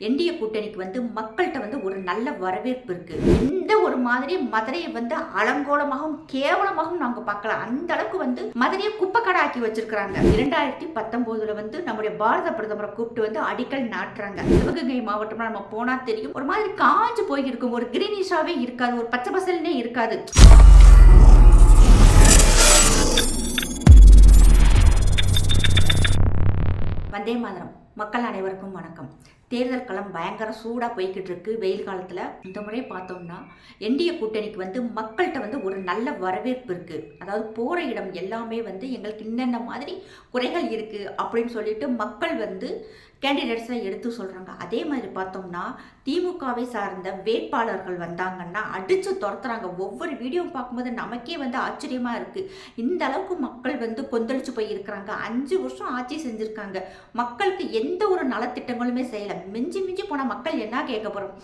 NDA கூட்டணிக்கு மக்கள்கிட்ட ஒரு நல்ல வரவேற்பு இருக்கு. இந்த ஒரு மாதிரி மதுரையை அலங்கோலமாகவும் கேவலமாகவும் நாங்க பார்க்கல. அந்த அளவுக்கு மதுரையை குப்பைக்கடை ஆக்கி வச்சிருக்காங்க. 2019 நம்முடைய பாரத பிரதமரை கூப்பிட்டு அடிக்கல் நாட்டுறாங்க. சிவகங்கை மாவட்டம்ல நம்ம போனா தெரியும், ஒரு மாதிரி காஞ்சு போயிருக்கும், ஒரு கிரீனிஷாவே இருக்காது, ஒரு பச்சை பசல்னே இருக்காது. வந்தே மாதரம். மக்கள் அனைவருக்கும் வணக்கம். தேர்தல் களம் பயங்கர சூடாக போய்கிட்டு இருக்கு. வெயில் காலத்தில் இந்த முறை பார்த்தோம்னா என்டிஏ கூட்டணிக்கு மக்கள்கிட்ட ஒரு நல்ல வரவேற்பு இருக்குது. அதாவது போகிற இடம் எல்லாமே எங்களுக்கு இன்னென்ன மாதிரி குறைகள் இருக்குது அப்படின்னு சொல்லிட்டு மக்கள் கேண்டிடேட்ஸை எடுத்து சொல்கிறாங்க. அதே மாதிரி பார்த்தோம்னா திமுகவை சார்ந்த வேட்பாளர்கள் வந்தாங்கன்னா அடித்து துரத்துறாங்க. ஒவ்வொரு வீடியோவும் பார்க்கும்போது நமக்கே ஆச்சரியமாக இருக்குது. இந்த அளவுக்கு மக்கள் கொந்தளிச்சு போய் இருக்கிறாங்க. 5 வருஷம் ஆட்சி செஞ்சுருக்காங்க. மக்களுக்கு எந்த ஒரு நலத்திட்டங்களுமே செய்யலை. மிஞ்சி மிஞ்சி போனால் மக்கள் என்ன கேட்க போகிறோம்?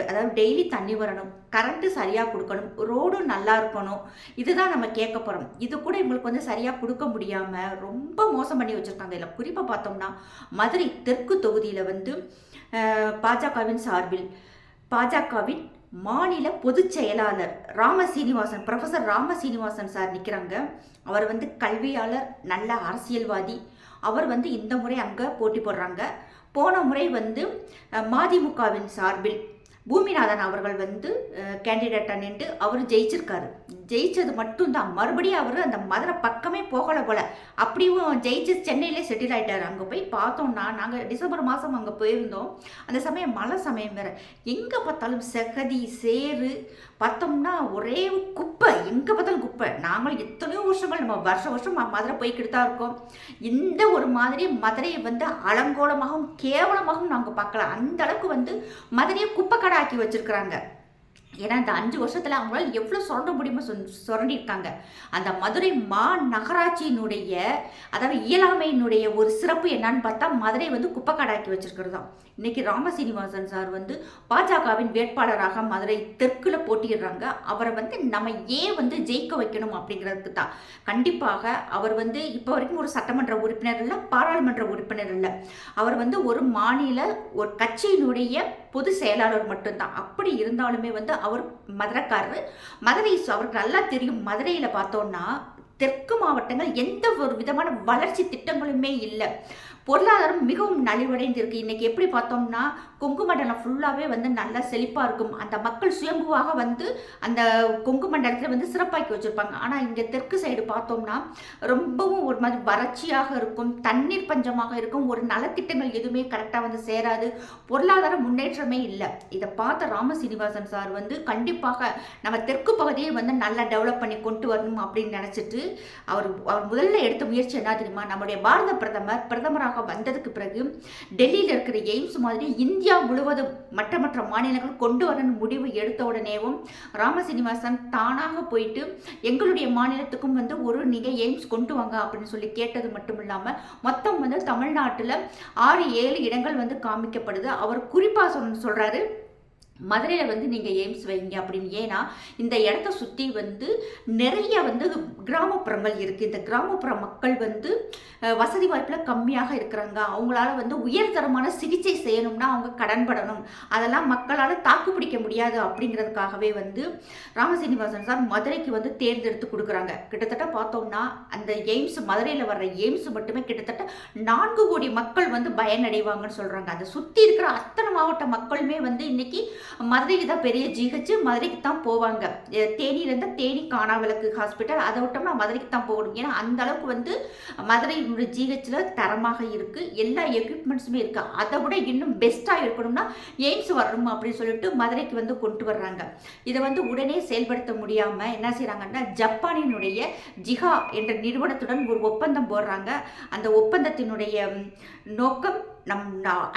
அதாவது டெய்லி தண்ணி வரணும், கரண்ட்டு சரியாக கொடுக்கணும், ரோடும் நல்லா இருக்கணும். இதுதான் நம்ம கேட்க போகிறோம். இது கூட இவங்களுக்கு சரியாக கொடுக்க முடியாமல் ரொம்ப மோசம் பண்ணி வச்சுருக்காங்க. இல்லை குறிப்பாக பார்த்தோம்னா மதுரை தெற்கு தொகுதியில் பாஜகவின் சார்பில் பாஜகவின் மாநில பொதுச் செயலாளர் ராமசீனிவாசன், ப்ரொஃபசர் ராமசீனிவாசன் சார் நிற்கிறாங்க. அவர் கல்வியாளர், நல்ல அரசியல்வாதி. அவர் இந்த முறை அங்கே போட்டி போடுறாங்க. போன முறை மதிமுகவின் சார்பில் பூமிநாதன் அவர்கள் கேண்டிடேட்டாக நின்று அவர் ஜெயிச்சிருக்காரு. ஜெயிச்சது மட்டும்தான், மறுபடியும் அவர் அந்த மதுரை பக்கமே போகலை போல. அப்படியும் ஜெயிச்சு சென்னையிலே செட்டில் ஆகிட்டார். அங்கே போய் பார்த்தோம்னா நாங்கள் டிசம்பர் மாதம் அங்கே போயிருந்தோம். அந்த சமயம் மழை சமயம் வேறு. எங்கே பார்த்தாலும் செகதி சேறு, பார்த்தோம்னா ஒரே குப்பை, எங்கே பார்த்தாலும் குப்பை. நாங்கள் எத்தனையோ வருஷங்கள் நம்ம வருஷம் மதுரை போய்கிட்டு தான் இருக்கோம். இந்த ஒரு மாதிரி மதுரையை அலங்கோலமாகவும் கேவலமாகவும் நாங்கள் பார்க்கல. அந்த அளவுக்கு மதுரையை குப்பை ஆக்கி வச்சிருக்கிறாங்க. ஏன்னா இந்த 5 வருஷத்துல அவங்களால எவ்வளோ சுரண்ட முடியுமோ சுரண்டிருக்காங்க. அந்த மதுரை மாநகராட்சியினுடைய அதாவது இயலாமையினுடைய ஒரு சிறப்பு என்னன்னு பார்த்தா மதுரை குப்பைக்காடாக்கி வச்சிருக்கிறது தான். இன்னைக்கு ராமசீனிவாசன் சார் பாஜகவின் வேட்பாளராக மதுரை தெற்குல போட்டிடுறாங்க. அவரை நம்ம ஏன் ஜெயிக்க வைக்கணும் அப்படிங்கிறதுக்கு தான். கண்டிப்பாக அவர் இப்போ வரைக்கும் ஒரு சட்டமன்ற உறுப்பினர் இல்லை, பாராளுமன்ற உறுப்பினர் இல்லை. அவர் ஒரு மாநில ஒரு கட்சியினுடைய பொது செயலாளர் மட்டும்தான். அப்படி இருந்தாலுமே அவர் மதுரைக்காரரு. மதுரை அவருக்கு நல்லா தெரியும். மதுரையில் பார்த்தோம்னா தெற்கு மாவட்டங்கள் எந்த ஒரு விதமான வளர்ச்சி திட்டங்களுமே இல்லை. பொருளாதாரம் மிகவும் நலிவடைந்து இருக்கு. இன்னைக்கு எப்படி பார்த்தோம்னா கொங்கு மண்டலம் ஃபுல்லாகவே நல்லா செழிப்பாக இருக்கும். அந்த மக்கள் சுயம்புவாக அந்த கொங்கு மண்டலத்தில் சிறப்பாக்கி வச்சுருப்பாங்க. ஆனால் இங்கே தெற்கு சைடு பார்த்தோம்னா ரொம்பவும் ஒரு மாதிரி வறட்சியாக இருக்கும், தண்ணீர் பஞ்சமாக இருக்கும், ஒரு நலத்திட்டங்கள் எதுவுமே கரெக்டாக சேராது, பொருளாதார முன்னேற்றமே இல்லை. இதை பார்த்த ராமசீனிவாசன் சார் கண்டிப்பாக நம்ம தெற்கு பகுதியை நல்லா டெவலப் பண்ணி கொண்டு வரணும் அப்படின்னு நினச்சிட்டு அவர் முதல்ல எடுத்த முயற்சி என்ன தெரியுமா? நம்முடைய பாரத பிரதமராக வந்ததுக்கு பிறகு டெல்லியில் இருக்கிற எய்ம்ஸ் மாதிரி இந்தியா முழுவதும் மற்ற மாநிலங்கள் கொண்டு வரணும் முடிவு எடுத்த உடனேவும் ராமசீனிவாசன் தானாக போயிட்டு எங்களுடைய மாநிலத்துக்கும் ஒரு நீங்க எய்ம்ஸ் கொண்டு வாங்க அப்படின்னு சொல்லி கேட்டது மட்டும் இல்லாம மொத்தம் தமிழ்நாட்டில் 6-7 இடங்கள் காமிக்கப்படுது. அவர் குறிப்பா சொல்றாரு மதுரையில் நீங்கள் எய்ம்ஸ் வைங்க அப்படின்னு. ஏன்னா இந்த இடத்த சுற்றி நிறைய கிராமப்புறங்கள் இருக்குது. இந்த கிராமப்புற மக்கள் வசதி வாய்ப்பில் கம்மியாக இருக்கிறாங்க. அவங்களால உயர்தரமான சிகிச்சை செய்யணும்னா அவங்க கடன்படணும். அதெல்லாம் மக்களால் தாக்கு பிடிக்க முடியாது. அப்படிங்கிறதுக்காகவே ராமசீனிவாசன் சார் மதுரைக்கு தேர்ந்தெடுத்து கொடுக்குறாங்க. கிட்டத்தட்ட பார்த்தோம்னா அந்த எய்ம்ஸ் மதுரையில் வர்ற எய்ம்ஸ் மட்டுமே கிட்டத்தட்ட 4 கோடி மக்கள் பயனடைவாங்கன்னு சொல்கிறாங்க. அதை சுற்றி இருக்கிற அத்தனை மாவட்ட மக்களுமே இன்னைக்கு மதுரைக்கு தான் பெரிய ஜிஹெச், மதுரைக்கு தான் போவாங்க. தேனியிலேருந்து தேனி காணாவிளக்கு ஹாஸ்பிட்டல், அதை விட்டோம்னா மதுரைக்கு தான் போகணும். ஏன்னா அந்த அளவுக்கு மதுரையினுடைய ஜிஹெச்சில் தரமாக இருக்குது, எல்லா எக்யூப்மெண்ட்ஸுமே இருக்குது. அதை விட இன்னும் பெஸ்ட்டாக இருக்கணும்னா எய்ம்ஸ் வரணும் அப்படின்னு சொல்லிட்டு மதுரைக்கு கொண்டு வர்றாங்க. இதை உடனே செயல்படுத்த முடியாமல் என்ன செய்கிறாங்கன்னா ஜப்பானினுடைய ஜிஹா என்ற நிறுவனத்துடன் ஒரு ஒப்பந்தம் போடுறாங்க. அந்த ஒப்பந்தத்தினுடைய நோக்கம்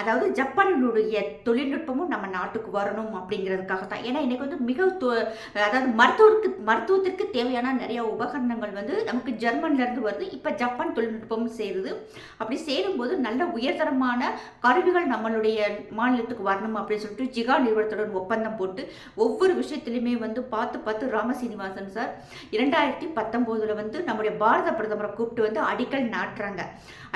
அதாவது ஜப்பானினுடைய தொழில்நுட்பமும் நம்ம நாட்டுக்கு வரணும் அப்படிங்கிறதுக்காக தான். ஏன்னா இன்னைக்கு மிக அதாவது மருத்துவத்திற்கு தேவையான நிறைய உபகரணங்கள் நமக்கு ஜெர்மன்லேருந்து வருது. இப்போ ஜப்பான் தொழில்நுட்பமும் சேருது. அப்படி சேரும்போது நல்ல உயர்தரமான கருவிகள் நம்மளுடைய மாநிலத்துக்கு வரணும் அப்படின்னு சொல்லிட்டு ஜிகா நிறுவனத்துடன் ஒப்பந்தம் போட்டு ஒவ்வொரு விஷயத்திலுமே பார்த்து ராமசீனிவாசன் சார் 2019 நம்முடைய பாரத பிரதமரை கூப்பிட்டு அடிக்கல் நாட்டுறாங்க.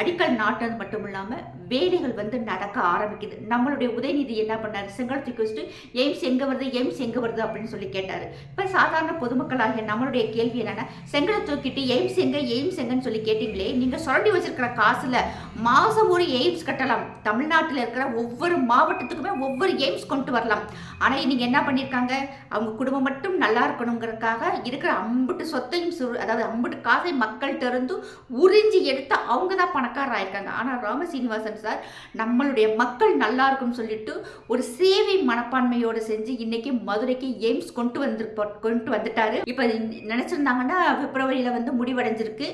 அடிக்கல் நாட்டுறது மட்டும் இல்லாமல் வேலை வேலைகள் வந்து நடக்க ஆரம்பிக்குது. நம்மளுடைய உதயநிதி என்ன பண்ணாரு, செங்கல் தூக்கி வச்சுட்டு எய்ம்ஸ் எங்கே வருது, எய்ம்ஸ் எங்கே வருது அப்படின்னு சொல்லி கேட்டார். இப்போ சாதாரண பொதுமக்களாகிய நம்மளுடைய கேள்வி என்னென்னா, செங்கலை தூக்கிட்டு எய்ம்ஸ் எங்கே, எய்ம்ஸ் எங்கன்னு சொல்லி கேட்டிங்களே, நீங்கள் சுரண்டி வச்சிருக்கிற காசில் மாதம் ஒரு எய்ம்ஸ் கட்டலாம். தமிழ்நாட்டில் இருக்கிற ஒவ்வொரு மாவட்டத்துக்குமே ஒவ்வொரு எய்ம்ஸ் கொண்டு வரலாம். ஆனால் நீங்கள் என்ன பண்ணியிருக்காங்க, அவங்க குடும்பம் மட்டும் நல்லா இருக்கணுங்கிறதுக்காக இருக்கிற அம்புட்டு சொத்தையும் அதாவது அம்புட்டு காசை மக்கள்கிட்ட இருந்து உறிஞ்சி எடுத்து அவங்க தான் பணக்காரர் ஆயிருக்காங்க. ஆனால் ராம சீனிவாசன் சார் நம்மளுடைய மக்கள் நல்லா இருக்கும்னு சொல்லிட்டு ஒரு சேவை மனப்பான்மையோடு செஞ்சு இன்னைக்கு மதுரைக்கு எய்ம்ஸ் கொண்டு வந்துட்டாரு. இப்போ நினைச்சிருந்தாங்கன்னா பிப்ரவரியில் வந்து முடிவடைஞ்சிருக்கு.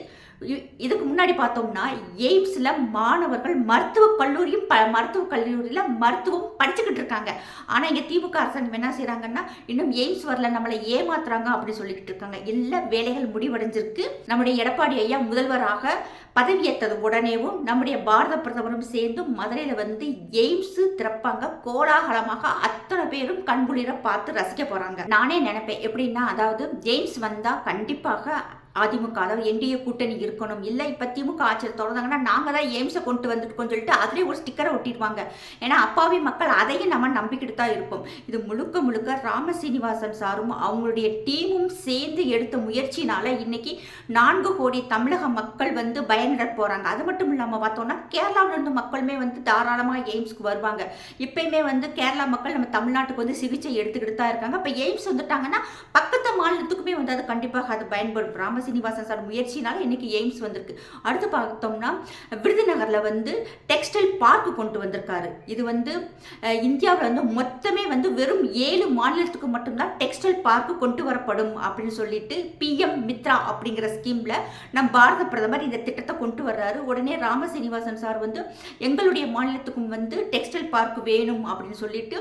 இதுக்கு முன்னாடி பார்த்தோம்னா எய்ம்ஸில் மாணவர்கள் மருத்துவக் கல்லூரியில் மருத்துவம் படிச்சுக்கிட்டு இருக்காங்க. ஆனால் இங்கே திமுக அரசாங்கம் என்ன செய்கிறாங்கன்னா, இன்னும் எய்ம்ஸ் வரல, நம்மளை ஏமாத்துறாங்க அப்படின்னு சொல்லிக்கிட்டு இருக்காங்க. எல்லா வேலைகள் முடிவடைஞ்சிருக்கு. நம்முடைய எடப்பாடி ஐயா முதல்வராக பதவியேற்றது உடனேவும் நம்முடைய பாரத பிரதமரும் சேர்ந்து மதுரையில் வந்து எய்ம்ஸ் திறப்பாங்க. கோலாகலமாக அத்தனை பேரும் கண்குளிர பார்த்து ரசிக்க போகிறாங்க. நானே நினைப்பேன் எப்படின்னா, அதாவது எய்ம்ஸ் வந்தால் கண்டிப்பாக அதிமுக அதாவது என்டிஏ கூட்டணி இருக்கணும். இல்லை இப்போ திமுக ஆட்சியில் தொடர்ந்தாங்கன்னா நாங்கள் தான் எய்ம்ஸை கொண்டு வந்துட்டுக்கோன்னு சொல்லிட்டு அதிலே ஒரு ஸ்டிக்கரை ஒட்டிடுவாங்க. ஏன்னா அப்பாவி மக்கள் அதையும் நம்ம நம்பிக்கிட்டு தான் இருப்போம். இது முழுக்க ராம சீனிவாசன் சாரும் அவங்களுடைய டீமும் சேர்ந்து எடுத்த முயற்சினால இன்னைக்கு 4 கோடி தமிழக மக்கள் வந்து பயனிட போகிறாங்க. அது மட்டும் இல்லாமல் பார்த்தோம்னா கேரளாவிலிருந்து மக்களுமே வந்து தாராளமாக எய்ம்ஸ்க்கு வருவாங்க. இப்பயுமே வந்து கேரளா மக்கள் நம்ம தமிழ்நாட்டுக்கு வந்து சிகிச்சை எடுத்துக்கிட்டு தான் இருக்காங்க. இப்போ எய்ம்ஸ் வந்துட்டாங்கன்னா பக்கத்து மாநிலத்துக்குமே வந்து அது கண்டிப்பாக அது பயன்படும். ராம சீனிவாசன் சார் முயற்சினால இன்னைக்கு எய்ம்ஸ் வந்திருக்கு. அடுத்து பார்த்தோம்னா விருதுநகர்ல வந்து டெக்ஸ்டைல் பார்க் கொண்டு வந்திருக்காரு. இது வந்து இந்தியாவில் வந்து மொத்தமே வந்து வெறும் 7 மாநிலத்துக்கு மட்டும்தான் டெக்ஸ்டைல் பார்க் கொண்டு வரப்படும் அப்படின்னு சொல்லிட்டு பிஎம் மித்ரா அப்படிங்கிற ஸ்கீம்ல நம் பாரத பிரதமர் இந்த திட்டத்தை கொண்டு வர்றாரு. உடனே ராம சீனிவாசன் சார் வந்து எங்களுடைய மாநிலத்துக்கும் வந்து டெக்ஸ்டைல் பார்க் வேணும் அப்படின்னு சொல்லிட்டு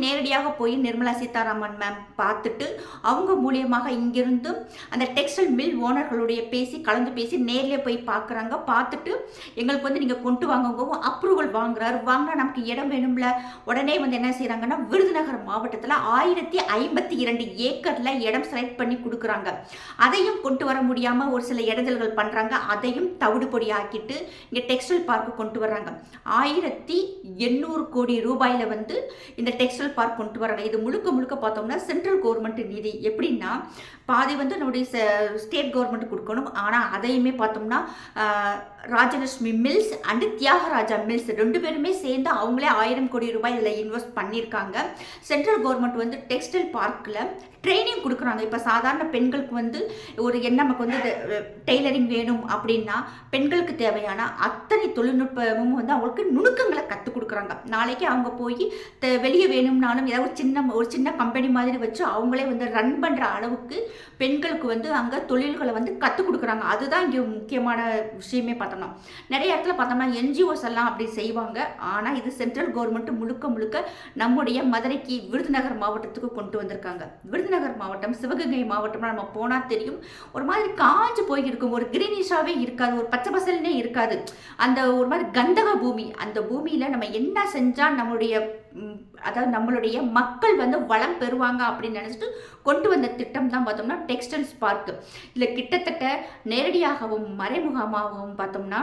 நேரடியாக போய் நிர்மலா சீதாராமன் மேம் பார்த்துட்டு அவங்க மூலியமாக இங்கிருந்து அந்த டெக்ஸ்டைல் மில் ஓனர்களுடைய கலந்து பேசி நேரில் போய் பார்க்குறாங்க. பார்த்துட்டு எங்களுக்கு வந்து நீங்கள் கொண்டு வாங்கவும் அப்ரூவல் வாங்கினா நமக்கு இடம் வேணும்ல. உடனே வந்து என்ன செய்கிறாங்கன்னா விருதுநகர் மாவட்டத்தில் 1052 ஏக்கரில் இடம் செலக்ட் பண்ணி கொடுக்குறாங்க. அதையும் கொண்டு வர முடியாமல் ஒரு சில இடைஞ்சல்கள் பண்ணுறாங்க. அதையும் தவிடு பொடி ஆக்கிட்டு இங்கே டெக்ஸ்டைல் பார்க்கு கொண்டு வர்றாங்க. 1800 கோடி ரூபாயில் வந்து இந்த டெக்ஸ்டைல் பார்க் கொண்டு வராங்க. இது முழுக்க பார்த்தோம்னா சென்ட்ரல் கவர்மெண்ட் நிதி. எப்படின்னா பாதி வந்து நம்முடைய ஸ்டேட் கவர்மெண்ட் கொடுக்கணும். ஆனால் அதையுமே பார்த்தோம்னா Rajalakshmi mills and Thyagaraja mills 2 பேருமே சேர்ந்து அவங்களே 1000 கோடி ரூபாய் இதில் இன்வெஸ்ட் பண்ணியிருக்காங்க. சென்ட்ரல் கவர்மெண்ட் வந்து டெக்ஸ்டைல் பார்க்கில் ட்ரைனிங் கொடுக்குறாங்க. இப்போ சாதாரண பெண்களுக்கு வந்து நமக்கு வந்து டெய்லரிங் வேணும் அப்படின்னா பெண்களுக்கு தேவையான அத்தனை தொழில்நுட்பமும் வந்து அவங்களுக்கு நுணுக்கங்களை கற்றுக் கொடுக்குறாங்க. நாளைக்கு அவங்க போய் வெளியே வேணும்னாலும் ஏதாவது ஒரு சின்ன கம்பெனி மாதிரி வச்சு அவங்களே வந்து ரன் பண்ணுற அளவுக்கு பெண்களுக்கு வந்து அங்கே தொழில்களை வந்து கற்றுக் கொடுக்குறாங்க. அதுதான் இங்கே முக்கியமான விஷயமே பார்த்தோம்னா. நிறைய இடத்துல பார்த்தோம்னா என்ஜிஓஸ் எல்லாம் அப்படி செய்வாங்க. ஆனால் இது சென்ட்ரல் கவர்மெண்ட் முழுக்க நம்முடைய மதுரைக்கு விருதுநகர் மாவட்டத்துக்கு கொண்டு வந்திருக்காங்க. விருதுநகர் மாவட்டம் சிவகங்கை மாவட்டம்னா நம்ம போனால் தெரியும், ஒரு மாதிரி காஞ்சு போயிருக்கும், ஒரு கிரீனிஷாகவே இருக்காது, ஒரு பச்சை பசல்னே இருக்காது. அந்த ஒரு மாதிரி கந்தக பூமி. அந்த பூமியில் நம்ம என்ன செஞ்சால் நம்மளுடைய மக்கள் வந்து வளம் பெறுவாங்க அப்படின்னு நினச்சிட்டு கொண்டு வந்த திட்டம் தான் பார்த்தோம்னா டெக்ஸ்டைல்ஸ் பார்க். இதில் கிட்டத்தட்ட நேரடியாகவும் மறைமுகமாகவும் பார்த்தோம்னா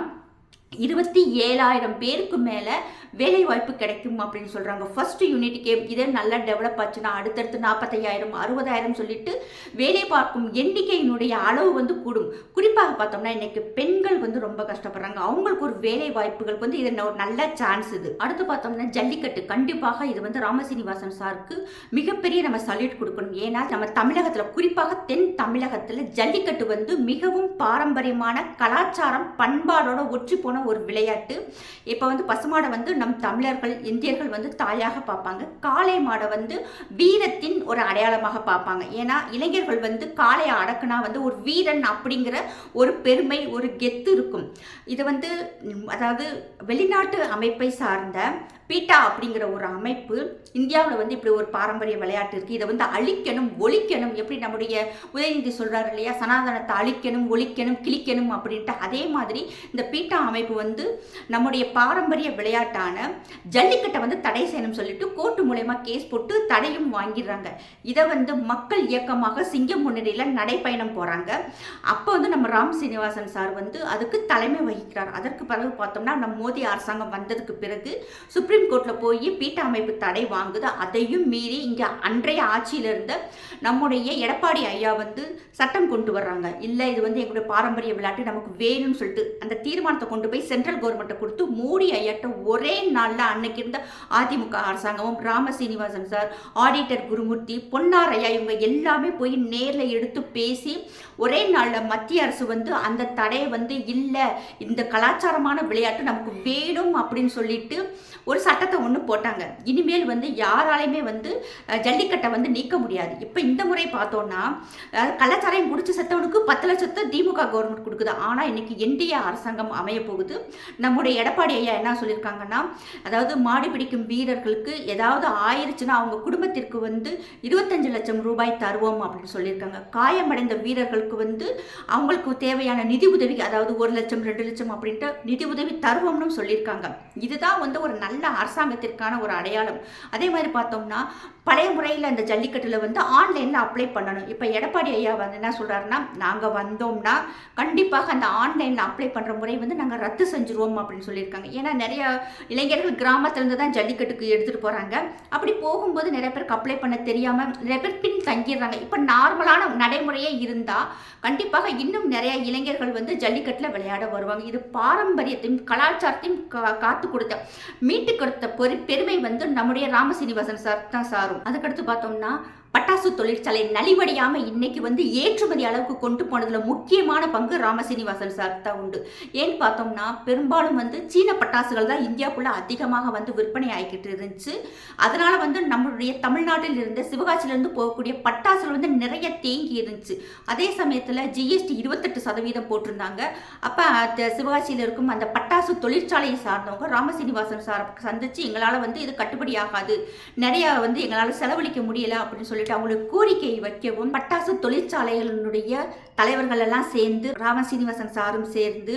27,000 பேருக்கு மேலே வேலை வாய்ப்பு கிடைக்கும் அப்படின்னு சொல்கிறாங்க. ஃபர்ஸ்ட் யூனிட்டுக்கே இதே நல்லா டெவலப் ஆச்சுன்னா அடுத்தடுத்து 45,000 60,000 சொல்லிட்டு வேலை பார்க்கும் எண்ணிக்கையினுடைய அளவு வந்து கூடும். குறிப்பாக பார்த்தோம்னா இன்னைக்கு பெண்கள் வந்து ரொம்ப கஷ்டப்படுறாங்க. அவங்களுக்கு ஒரு வேலை வாய்ப்புகளுக்கு வந்து இது ஒரு நல்ல சான்ஸ். இது அடுத்து பார்த்தோம்னா ஜல்லிக்கட்டு. கண்டிப்பாக இது வந்து ராமசீனிவாசன் சாருக்கு மிகப்பெரிய நம்ம சல்யூட் கொடுக்கணும். ஏன்னா நம்ம தமிழகத்தில் குறிப்பாக தென் தமிழகத்தில் ஜல்லிக்கட்டு வந்து மிகவும் பாரம்பரியமான கலாச்சாரம் பண்பாடோட ஒற்றி போன ஒரு விளையாட்டு. இப்போ வந்து பசுமாடை வந்து நம் தமிழர்கள் இந்தியர்கள் வந்து தாயாக பார்ப்பாங்க. காளை மாடை வந்து வீரத்தின் ஒரு அடையாளமாக பார்ப்பாங்க. ஏன்னா இளைஞர்கள் வந்து காளையை அடக்குனா வந்து ஒரு வீரன் அப்படிங்கிற ஒரு பெருமை ஒரு கெத்து இருக்கும். இது வந்து அதாவது வெளிநாட்டு அமைப்பை சார்ந்த பீட்டா அப்படிங்கிற ஒரு அமைப்பு இந்தியாவில் வந்து இப்படி ஒரு பாரம்பரிய விளையாட்டு இருக்குது, இதை வந்து அழிக்கணும் ஒழிக்கணும். எப்படி நம்முடைய உதயநிதி சொல்கிறாரு இல்லையா, சனாதனத்தை அழிக்கணும் ஒழிக்கணும் கிழிக்கணும் அப்படின்ட்டு, அதே மாதிரி இந்த பீட்டா அமைப்பு வந்து நம்முடைய பாரம்பரிய விளையாட்டான ஜல்லிக்கட்டை வந்து தடை செய்யணும்னு சொல்லிட்டு கோர்ட்டு மூலயமா கேஸ் போட்டு தடையும் வாங்கிடுறாங்க. இதை வந்து மக்கள் இயக்கமாக சிங்கம் முன்னணியில் நடைப்பயணம் போகிறாங்க. அப்போ வந்து நம்ம ராம் சீனிவாசன் சார் வந்து அதுக்கு தலைமை வகிக்கிறார். அதற்கு பிறகு பார்த்தோம்னா நம்ம மோடி அரசாங்கம் வந்ததுக்கு பிறகு சுப்ரீம் கோர்ட்டில் போய் பீட்டா அமைப்பு தடை வாங்குது. அதையும் மீறி இங்கே அன்றைய ஆட்சியில் இருந்த நம்முடைய எடப்பாடி ஐயா வந்து சட்டம் கொண்டு வர்றாங்க. இல்லை இது வந்து எங்களுடைய பாரம்பரிய விளையாட்டு நமக்கு வேணும்னு சொல்லிட்டு அந்த தீர்மானத்தை கொண்டு போய் சென்ட்ரல் கவர்மெண்ட்டை கொடுத்து மோடி ஐயாட்ட ஒரே நாளில் அன்னைக்கு இருந்த அதிமுக அரசாங்கமும் ராம சீனிவாசன் சார், ஆடிட்டர் குருமூர்த்தி, பொன்னார் ஐயா இவங்க எல்லாமே போய் நேரில் எடுத்து பேசி ஒரே நாளில் மத்திய அரசு வந்து அந்த தடையை வந்து இல்லை, இந்த கலாச்சாரமான விளையாட்டு நமக்கு வேணும் அப்படின்னு சொல்லிட்டு ஒரு சட்டத்தை ஒன்று போட்டாங்க. இனிமேல் வந்து யாராலையுமே வந்து ஜல்லிக்கட்டை வந்து நீக்க முடியாது. இப்போ இந்த முறை பார்த்தோன்னா கலாச்சாரம் குடிச்சு செத்தவனுக்கு 10 லட்சத்தை திமுக கவர்மெண்ட் கொடுக்குது. ஆனால் இன்னைக்கு என்டிஏ அரசாங்கம் அமைய போகுது. நம்முடைய எடப்பாடி ஐயா என்ன சொல்லியிருக்காங்கன்னா, அதாவது மாடு பிடிக்கும் வீரர்களுக்கு ஏதாவது ஆயிடுச்சுன்னா அவங்க குடும்பத்திற்கு வந்து 25 லட்சம் ரூபாய் தருவோம் அப்படின்னு சொல்லியிருக்காங்க. காயமடைந்த வீரர்களுக்கு வந்து அவங்களுக்கு தேவையான நிதி உதவி, அதாவது 1 லட்சம் 2 லட்சம் அப்படின்ட்டு நிதி உதவி தருவோம்னு சொல்லியிருக்காங்க. இதுதான் வந்து ஒரு நல்ல அரசாங்கத்திற்கான ஒரு அடையாளம். அதே மாதிரி பார்த்தோம்னா பழைய முறையில் அந்த ஜல்லிக்கட்டில் வந்து ஆன்லைனில் அப்ளை பண்ணணும். இப்போ எடப்பாடி ஐயா வந்து என்ன சொல்கிறாருன்னா, நாங்கள் வந்தோம்னா கண்டிப்பாக அந்த ஆன்லைனில் அப்ளை பண்ணுற முறை வந்து நாங்கள் ரத்து செஞ்சுருவோம் அப்படின்னு சொல்லியிருக்காங்க. ஏன்னா நிறைய இளைஞர்கள் கிராமத்துலேருந்து தான் ஜல்லிக்கட்டுக்கு எடுத்துகிட்டு போகிறாங்க. அப்படி போகும்போது நிறைய பேருக்கு அப்ளை பண்ண தெரியாமல் நிறைய பேர் பின் தங்கிடுறாங்க. இப்போ நார்மலான நடைமுறையே இருந்தால் கண்டிப்பாக இன்னும் நிறைய இளைஞர்கள் வந்து ஜல்லிக்கட்டில் விளையாட வருவாங்க. இது பாரம்பரியத்தையும் கலாச்சாரத்தையும் காத்து கொடுத்த மீட்டு கொடுத்த பெருமை வந்து நம்முடைய ராம சீனிவாசன் சார் தான் சாரும். அதுக்கடுத்து பார்த்தோம்னா பட்டாசு தொழிற்சாலை நலிவடையாம இன்னைக்கு வந்து ஏற்றுமதி அளவுக்கு கொண்டு போனதுல முக்கியமான பங்கு ராம சீனிவாசன் சார் தான் உண்டு. ஏன்னு பார்த்தோம்னா பெரும்பாலும் வந்து சீன பட்டாசுகள் தான் இந்தியாவுக்குள்ள அதிகமாக வந்து விற்பனை ஆகிக்கிட்டு இருந்துச்சு. அதனால வந்து நம்மளுடைய தமிழ்நாட்டில் இருந்த சிவகாசியிலிருந்து போகக்கூடிய பட்டாசுகள் வந்து நிறைய தேங்கி இருந்துச்சு. அதே சமயத்தில் ஜிஎஸ்டி 28% போட்டிருந்தாங்க. அப்போ சிவகாசியில் இருக்கும் அந்த பட்டாசு தொழிற்சாலையை சார்ந்தவங்க ராம சீனிவாசன் சார் சந்திச்சு எங்களால் வந்து இது கட்டுப்படி ஆகாது, நிறைய வந்து எங்களால் செலவழிக்க முடியல அப்படின்னு சொல்லி அவங்களுக்கு கோரிக்கை வைக்கவும் பட்டாசு தொழிற்சாலைகளுடைய தலைவர்கள் எல்லாம் சேர்ந்து ராம சீனிவாசன் சாரும் சேர்ந்து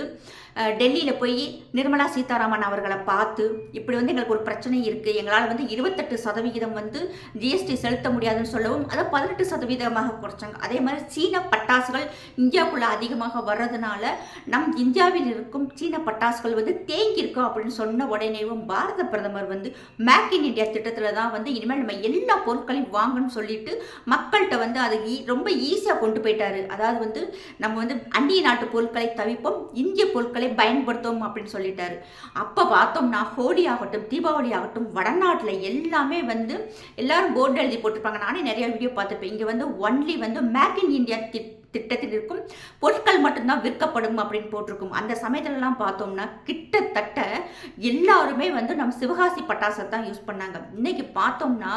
டெல்லியில் போய் நிர்மலா சீதாராமன் அவர்களை பார்த்து இப்படி வந்து எங்களுக்கு ஒரு பிரச்சனை இருக்குது, எங்களால் வந்து 28% வந்து ஜிஎஸ்டி செலுத்த முடியாதுன்னு சொல்லவும் அதை 18% குறைச்சாங்க. அதே மாதிரி சீன பட்டாசுகள் இந்தியாவுக்குள்ள அதிகமாக வர்றதுனால நம் இந்தியாவில் இருக்கும் சீன பட்டாசுகள் வந்து தேங்கி இருக்கோம் அப்படின்னு சொன்ன உடனேவும் பாரத பிரதமர் வந்து மேக் இன் இந்தியா திட்டத்தில் தான் வந்து இனிமேல் நம்ம எல்லா பொருட்களையும் வாங்கணும்னு சொல்லிட்டு மக்கள்கிட்ட வந்து அது ரொம்ப ஈஸியாக கொண்டு போயிட்டாரு. அதாவது வந்து நம்ம வந்து அந்நிய நாட்டு பொருட்களை தவிர்ப்போம், இந்திய பொருட்களை பயன்படுத்தும் அப்படின்னு சொல்லிட்டாரு. அப்போ பார்த்தோம்னா ஹோலி ஆகட்டும் தீபாவளி ஆகட்டும் வடநாட்டில் எல்லாமே வந்து எல்லாரும் போர்டு எழுதி போட்டிருப்பாங்க. நானே நிறைய வீடியோ பார்த்துருப்பேன். இங்கே வந்து ஒன்லி வந்து மேக் இன் இந்தியா திட்டத்தில் இருக்கும் பொருட்கள் மட்டும்தான் விற்கப்படும் அப்படின்னு போட்டிருக்கும். அந்த சமயத்துலலாம் பார்த்தோம்னா கிட்டத்தட்ட எல்லாருமே வந்து நம்ம சிவகாசி பட்டாசை தான் யூஸ் பண்ணாங்க. இன்னைக்கு பார்த்தோம்னா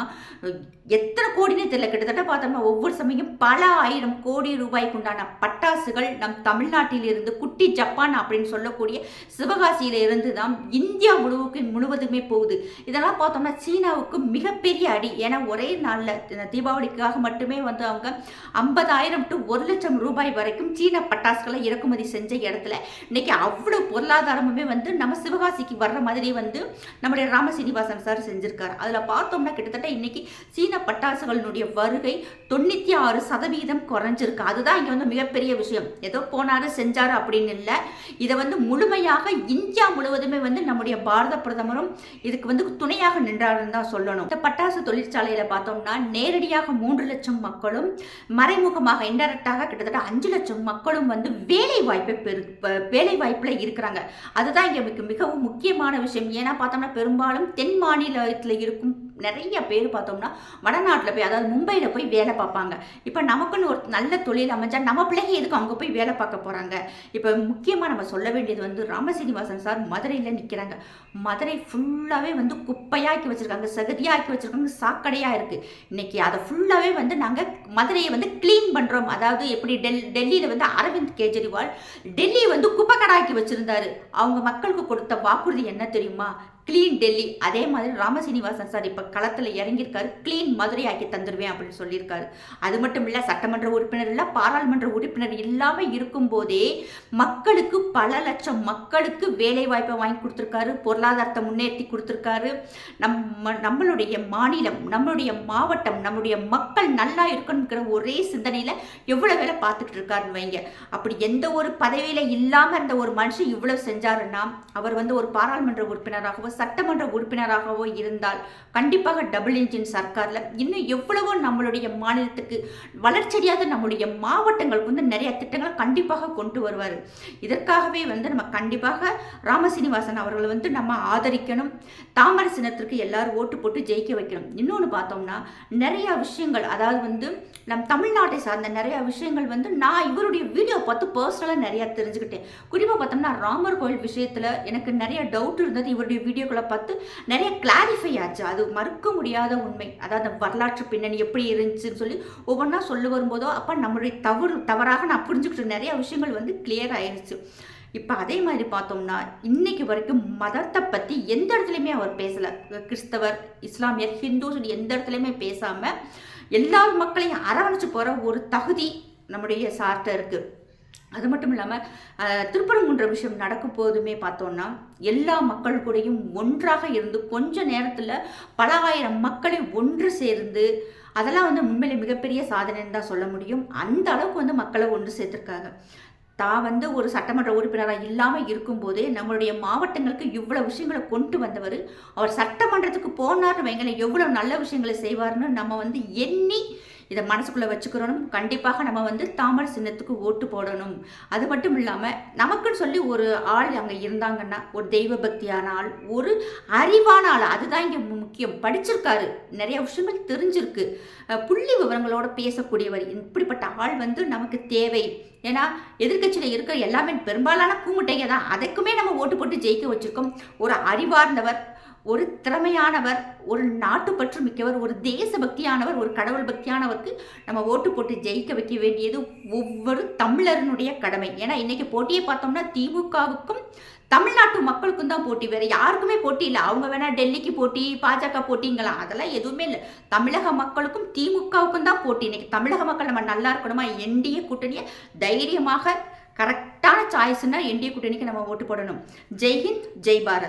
எத்தனை கோடினே தெரியல, கிட்டத்தட்ட பார்த்தோம்னா ஒவ்வொரு சமயம் பல 1000 கோடி ரூபாய்க்கு உண்டான பட்டாசுகள் நம் தமிழ்நாட்டில் இருந்து குட்டி ஜப்பான் அப்படின்னு சொல்லக்கூடிய சிவகாசியில இருந்து தான் இந்தியா முழுவதுமே போகுது. இதெல்லாம் பார்த்தோம்னா சீனாவுக்கு மிகப்பெரிய அடி. ஏன்னா ஒரே நாளில் தீபாவளிக்காக மட்டுமே வந்து அவங்க 50,000 to 1 லட்சம் ரூபாய் வரைக்கும் சீன பட்டாசுகளை இறக்குமதி செஞ்ச இடத்துல இன்னைக்கு அவ்வளவு பொருளாதாரமுமே வந்து நம்ம சிவகாசிக்கு வர்ற மாதிரி வந்து நம்முடைய ராம சீனிவாசன் சார் செஞ்சிருக்காரு. அதில் பார்த்தோம்னா கிட்டத்தட்ட இன்னைக்கு சீன பட்டாசுகளினுடைய வருகை 96% குறைஞ்சிருக்கு. அதுதான் இங்கே வந்து மிகப்பெரிய விஷயம். ஏதோ போனாரு செஞ்சாரு அப்படின்னு இல்லை, இதை வந்து முழுமையாக இந்தியா முழுவதுமே வந்து நம்முடைய பாரத பிரதமரும் இதுக்கு வந்து துணையாக நின்றாருன்னு தான் சொல்லணும். இந்த பட்டாசு தொழிற்சாலையில பார்த்தோம்னா நேரடியாக 3 லட்சம் மக்களும் மறைமுகமாக இன்டைரக்டாக கிட்டத்தட்ட 5 லட்சம் மக்களும் வந்து வேலை வாய்ப்புல இருக்கிறாங்க. அதுதான் இங்க மிகவும் முக்கியமான விஷயம். ஏன்னா பார்த்தோம்னா பெரும்பாலும் தென் மாநிலத்தில் இருக்கும் நிறைய பேர் பார்த்தோம்னா வடநாட்டில் போய், அதாவது மும்பையில் போய் வேலை பார்ப்பாங்க. இப்போ நமக்குன்னு ஒரு நல்ல தொழில் அமைஞ்சா நம்ம பிள்ளைங்க எதுக்கு அவங்க போய் வேலை பார்க்க போகிறாங்க. இப்போ முக்கியமாக நம்ம சொல்ல வேண்டியது வந்து ராம சீனிவாசன் சார் மதுரையில் நிற்கிறாங்க. மதுரை ஃபுல்லாகவே வந்து குப்பையாக்கி வச்சுருக்காங்க, சகதியாக்கி வச்சுருக்காங்க, சாக்கடையாக இருக்குது. இன்னைக்கு அதை ஃபுல்லாகவே வந்து நாங்கள் மதுரையை வந்து க்ளீன் பண்ணுறோம். அதாவது எப்படி டெல்லியில் வந்து அரவிந்த் கெஜ்ரிவால் டெல்லியை வந்து குப்பை கடாக்கி வச்சுருந்தாரு. அவங்க மக்களுக்கு கொடுத்த வாக்குறுதி என்ன தெரியுமா? கிளீன் டெல்லி. அதே மாதிரி ராமசீனிவாசன் சார் இப்போ களத்தில் இறங்கியிருக்காரு. கிளீன் மதுரை ஆக்கி தந்துடுவேன் அப்படின்னு சொல்லியிருக்காரு. அது மட்டும் இல்லை, சட்டமன்ற உறுப்பினர் இல்லை, பாராளுமன்ற உறுப்பினர் இல்லாமல் இருக்கும்போதே மக்களுக்கு பல லட்சம் மக்களுக்கு வேலை வாய்ப்பை வாங்கி கொடுத்துருக்காரு. பொருளாதாரத்தை முன்னேற்றி கொடுத்துருக்காரு. நம்மளுடைய மாநிலம், நம்மளுடைய மாவட்டம், நம்முடைய மக்கள் நல்லா இருக்கணுங்கிற ஒரே சிந்தனையில் எவ்வளோ வேலை பார்த்துக்கிட்டு இருக்காருன்னு வைங்க. அப்படி எந்த ஒரு பதவியில் இல்லாமல் இருந்த ஒரு மனுஷன் இவ்வளவு செஞ்சாருன்னா, அவர் ஒரு பாராளுமன்ற உறுப்பினராகவோ சட்டமன்ற உறுப்பினராகவோ இருந்தால் கண்டிப்பாக டபுள் இன்ஜின் சர்க்காரில் இன்னும் எவ்வளவோ நம்மளுடைய மாநிலத்துக்கு வளர்ச்சியடையாத நம்முடைய மாவட்டங்களுக்கு நிறைய திட்டங்களை கண்டிப்பாக கொண்டு வருவார். இதற்காகவே நம்ம கண்டிப்பாக ராமசீனிவாசன் அவர்களை நம்ம ஆதரிக்கணும். தாமரை சின்னத்திற்கு எல்லாரும் ஓட்டு போட்டு ஜெயிக்க வைக்கணும். இன்னொன்று பார்த்தோம்னா நிறைய விஷயங்கள், அதாவது நம் தமிழ்நாட்டை சார்ந்த நிறைய விஷயங்கள் நான் இவருடைய வீடியோ பார்த்து பர்சனலாக நிறையா தெரிஞ்சுக்கிட்டேன். குறிப்பாக பார்த்தோம்னா ராமர் கோயில் விஷயத்தில் எனக்கு நிறைய டவுட் இருந்தது. இவருடைய வீடியோக்களை பார்த்து நிறைய கிளாரிஃபை ஆச்சு. அது மறுக்க முடியாத உண்மை. அதாவது வரலாற்று பின்னணி எப்படி இருந்துச்சுன்னு சொல்லி ஒவ்வொன்றா சொல்ல வரும்போதோ அப்போ நம்மளுடைய தவறாக நான் புரிஞ்சுக்கிட்டு நிறைய விஷயங்கள் கிளியர் ஆயிடுச்சு. இப்போ அதே மாதிரி பார்த்தோம்னா இன்னைக்கு வரைக்கும் மதத்தை பற்றி எந்த இடத்துலையுமே அவர் பேசலை. கிறிஸ்தவர், இஸ்லாமியர், ஹிந்து சொல்லி எந்த இடத்துலையுமே பேசாமல் எல்லா மக்களையும் அரவணைச்சு போகிற ஒரு தகுதி நம்முடைய சார்ட்ட இருக்குது. அது மட்டும் இல்லாமல் திருப்பரங்குன்ற விஷயம் நடக்கும் போதுமே பார்த்தோன்னா எல்லா மக்கள் கூடயும் ஒன்றாக இருந்து கொஞ்ச நேரத்தில் பல ஆயிரம் மக்களை ஒன்று சேர்ந்து அதெல்லாம் உண்மையிலே மிகப்பெரிய சாதனைன்னு தான் சொல்ல முடியும். அந்த அளவுக்கு மக்களை ஒன்று சேர்த்துருக்காங்க. தான் ஒரு சட்டமன்ற உறுப்பினராக இல்லாமல் இருக்கும்போதே நம்மளுடைய மாவட்டங்களுக்கு இவ்வளோ விஷயங்களை கொண்டு வந்தவர். அவர் சட்டமன்றத்துக்கு போனார்னு வைங்களேன் எவ்வளோ நல்ல விஷயங்களை செய்வார்னு நம்ம எண்ணி இதை மனசுக்குள்ளே வச்சுக்கிறோம். கண்டிப்பாக நம்ம தாமரை சின்னத்துக்கு ஓட்டு போடணும். அது மட்டும் இல்லாமல் நமக்குன்னு சொல்லி ஒரு ஆள் அங்கே இருந்தாங்கன்னா ஒரு தெய்வ பக்தியான ஆள், ஒரு அறிவான ஆள். அதுதான் இங்கே முக்கியம். படிச்சிருக்காரு, நிறைய விஷயங்கள் தெரிஞ்சிருக்கு, புள்ளி விவரங்களோட பேசக்கூடியவர். இப்படிப்பட்ட ஆள் நமக்கு தேவை. ஏன்னா எதிர்கட்சியில் இருக்கிற எல்லாமே பெரும்பாலான கூமுட்டைங்க தான். அதுக்குமே நம்ம ஓட்டு போட்டு ஜெயிக்க வச்சுருக்கோம். ஒரு அறிவார்ந்தவர், ஒரு திறமையானவர், ஒரு நாட்டுப்பற்று மிக்கவர், ஒரு தேசபக்தியானவர், ஒரு கடவுள் பக்தியானவருக்கு நம்ம ஓட்டு போட்டு ஜெயிக்க வைக்க வேண்டியது ஒவ்வொரு தமிழர்களுடைய கடமை. ஏன்னா இன்னைக்கு போட்டியை பார்த்தோம்னா திமுகவுக்கும் தமிழ்நாட்டு மக்களுக்கும் தான் போட்டி, வேற யாருக்குமே போட்டி இல்லை. அவங்க வேணா டெல்லிக்கு போட்டி, பாஜக போட்டிங்களாம், அதெல்லாம் எதுவுமே இல்லை. தமிழக மக்களுக்கும் திமுகவுக்கும் தான் போட்டி. இன்னைக்கு தமிழக மக்கள் நம்ம நல்லா இருக்கணுமா, என்டிஏ கூட்டணியை தைரியமாக கரெக்டான சாய்ஸ்னா என்டிஏ கூட்டணிக்கு நம்ம ஓட்டு போடணும். ஜெய்ஹிந்த், ஜெய் பாரத்.